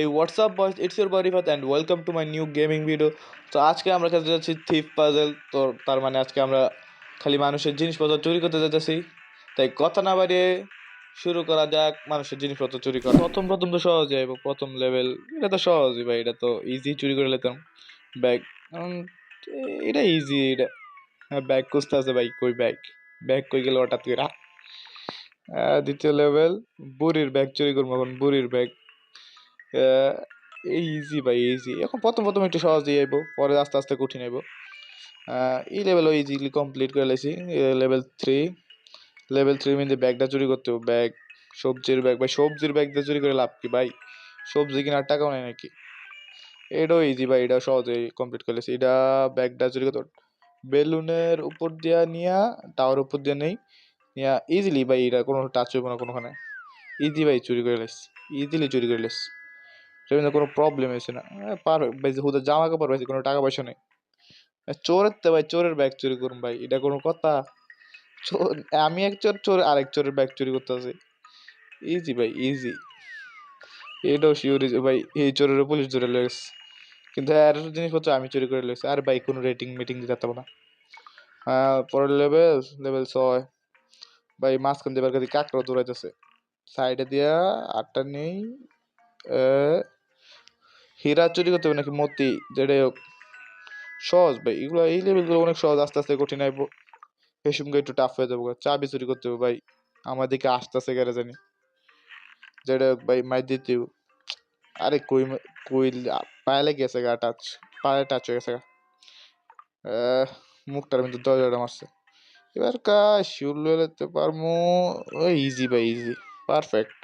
Hey, what's up, boys? It's your buddy Fath and welcome to my new gaming video. তো আজকে আমরা খেলতে যাচ্ছি থিফ পাজল। তো তার মানে আজকে আমরা খালি মানুষের জিনিসপত্র চুরি করতে যাচ্ছি। তাই কথা না বাড়িয়ে শুরু করা যাক মানুষের জিনিসপত্র চুরি করা। প্রথম প্রথম তো সহজই এবং প্রথম লেভেল এটা তো সহজই ভাই, এটা তো ইজি চুরি করে নিতাম ব্যাগ। এটা ইজি এটা। ব্যাগ খুঁজতে আছে ভাই, কই ব্যাগ? ব্যাগ কই গেল হঠাৎ করে? দ্বিতীয় লেভেল বুড়ির ব্যাগ চুরি করবো এখন, বুড়ির ব্যাগ। এই ইজি ভাই, ইজি। এখন প্রথম প্রথম একটু সহজেই আইব, পরে আস্তে আস্তে কঠিন আইব। এই লেভেলও ইজিলি কমপ্লিট করে লাইছি। লেভেল 3 মধ্যে ব্যাগটা চুরি করতে হবে। ব্যাগ, সবজির ব্যাগ ভাই, সবজির ব্যাগ দিয়ে চুরি করে লাভ কি ভাই? সবজি কেনার টাকাও নেই নাকি? এটাও ইজি ভাই, এটা সহজেই কমপ্লিট করে লাইছি। এটা ব্যাগটা চুরি করতে বেলুনের উপর দিয়া নিয়া, টাওয়ার উপর দিয়ে নেই নিয়া ইজিলি ভাই, এটা কোনো টাচ হইব না কোনোখানে। ইজি ভাই, চুরি করে লাইছি, ইজিলি চুরি করে লাইছি। সেখানে কোনো প্রবলেম হয়েছে না। পারফেক্ট ভাই, হুদা জামা কাপড় পাইছি, কোনো টাকা পয়সা নেই। চোরের তো ভাই, চোরের ব্যাগ চুরি করুন ভাই, এটা কোনো কথা? আমি এক চোর, চোর আরেক চোরের ব্যাগ চুরি করতে আছি। ইজি ভাই, ইজি। এটাও শিওর ইজি ভাই, এই চোরের পুলিশ ধরে লেগেছে, কিন্তু আর জিনিসপত্র আমি চুরি করে লেগেছি। আর ভাই কোনো রেটিং মিটিং দিতে পারবো না। পরের লেভেল 6 ভাই, মাঝখান দিয়ে কাছে কাকড়া দৌড়াইতেছে, সাইডে দিয়া আটটা নেই। হীরা চুরি করতে হবে নাকি মতি, যেটাই হোক সহজ ভাই এগুলো। এই লেভেলগুলো অনেক সহজ, আস্তে আস্তে কঠিন আইব। এই সঙ্গে একটু টাফ হয়ে যাবো। চাবি চুরি করতে হবে ভাই, আমার দিকে আসতেছে গ্যারে জানি, যেটা হোক ভাই মাই দিতে হবে। আরে কই কই পায়ে গেছে গা, টাচ পায়ে টাচ হয়ে গেছে গা। মুখটার মধ্যে দরজাটা মারছে। এবার শিউর লইতে পারবো। ওই ইজি ভাই, ইজি, পারফেক্ট।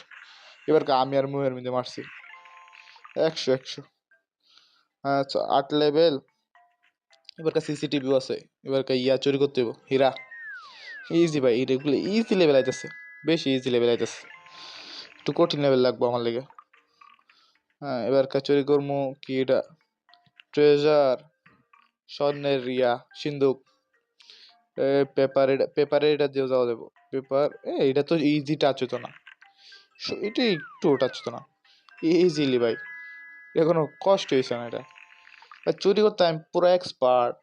এবার আমি আর মুহের মধ্যে মারছি 100 100। আচ্ছা, 8 লেভেল। এবার সিসিটিভিও আছে। এবার ইয়া চুরি করতে হইব, হীরা। ইজি ভাই, এগুলো ইজি লেভেল আইতেছে, বেশি ইজি লেভেল আইতেছে। একটু কঠিন লেভেল লাগবো আমার লেগে। এবার চুরি করবো কি এটা? ট্রেজার, স্বর্ণের সিন্ধুক। পেপারে এটা দিয়ে যাওয়া যাবো। পেপার, এটা তো ইজি টাচ হতো না, এটা একটু টাচ হতো না। ইজিলি ভাই, এটা কোনো কষ্ট হয়েছে না। এটা চুরি করতে আমি পুরো এক্সপার্ট।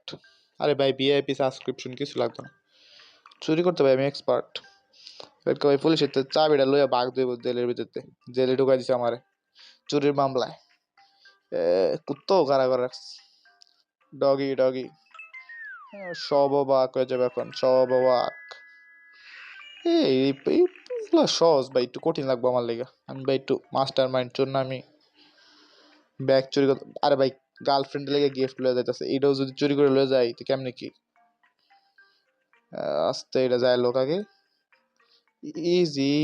আরে ভাই, ভিআইপি সাবস্ক্রিপশন কিছু লাগতো না, চুরি করতে ভাই আমি এক্সপার্ট। ভাই পুলিশের তো চাবিটা লইয়া বাঘ দেব জেলের ভিতরতে, জেলে ঢুকাই দিছে আমারে চুরির মামলায়। কুত্তো কারাগার রাখছে। ডগি ডগি, সব অবাক হয়ে যাবে এখন, সব অবাক। এইগুলো সহজ ভাই, একটু কঠিন লাগবে আমার লেগে। আমি ভাই একটু মাস্টার মাইন্ড চোর না আমি। ব্যাগ চুরি করতে, আরে ভাই গার্লফ্রেন্ড লেগে গিফট লয়ে যাইতেছে, এটাও যদি চুরি করে লয়ে যাই তো কেমনে কি? আস্তে এটা যায় লোক আগে। Easy,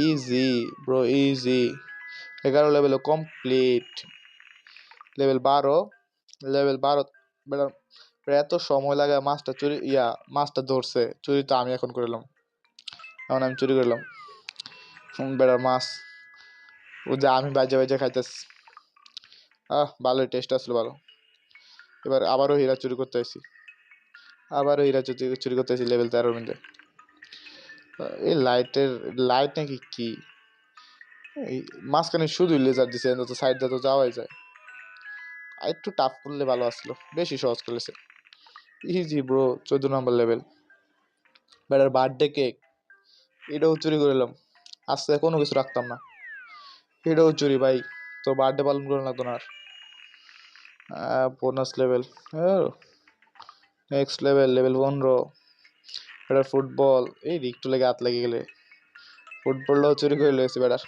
easy bro, easy. 11 level complete. Level 12, level 12। বেটা, এত সময় লাগে মাছটা চুরি, মাছটা ধরছে, চুরি তো আমি এখন করলাম, এখন আমি চুরি করলাম। বেটার মাছ ও যে আমি বাজে বাজে খাইতেছি। ভালোই টেস্ট আসলো, ভালো। এবার আবারও হীরা চুরি করতে আসি, আবারও হীরা চুরি করতে আসি লেভেল 13 মধ্যে। এই লাইট নাকি কি? এই মাঝখানে শুধু লেজার দিছে, তো সাইড দিয়ে তো যাওয়াই যায়। আর একটু টাফ করলে ভালো আসলো, বেশি সহজ করেছে। ইজি ব্রো, 14 নম্বর লেভেল। বেটার বার্থডে কেক, এটাও চুরি করলাম। আজকে কোনো কিছু রাখতাম না, এটাও চুরি ভাই। তো বার্থডে পালন করে লাগতো না আর। Bonus level, next level 15। Better football, এই একটু লেগে হাত লেগে গেলে ফুটবলটাও চুরি করে লেগেছে বেটার।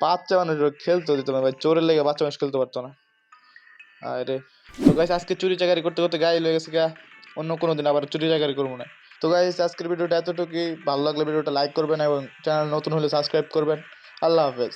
বাচ্চা মানুষ খেলতে দিত না ভাই, চোরের লেগে বাচ্চা মানুষ খেলতে পারতো না। আরে তো গাইস, আজকে চুরি চাকারি করতে করতে গায়ে লেগে গেছে গা। অন্য কোনো দিন আবার চুরি চাকারি করবো না। তো গাইস, আজকের ভিডিওটা এতটুকুই। ভালো লাগলে ভিডিওটা লাইক করবেন এবং চ্যানেল নতুন হলে সাবস্ক্রাইব করবেন। আল্লাহ হাফেজ।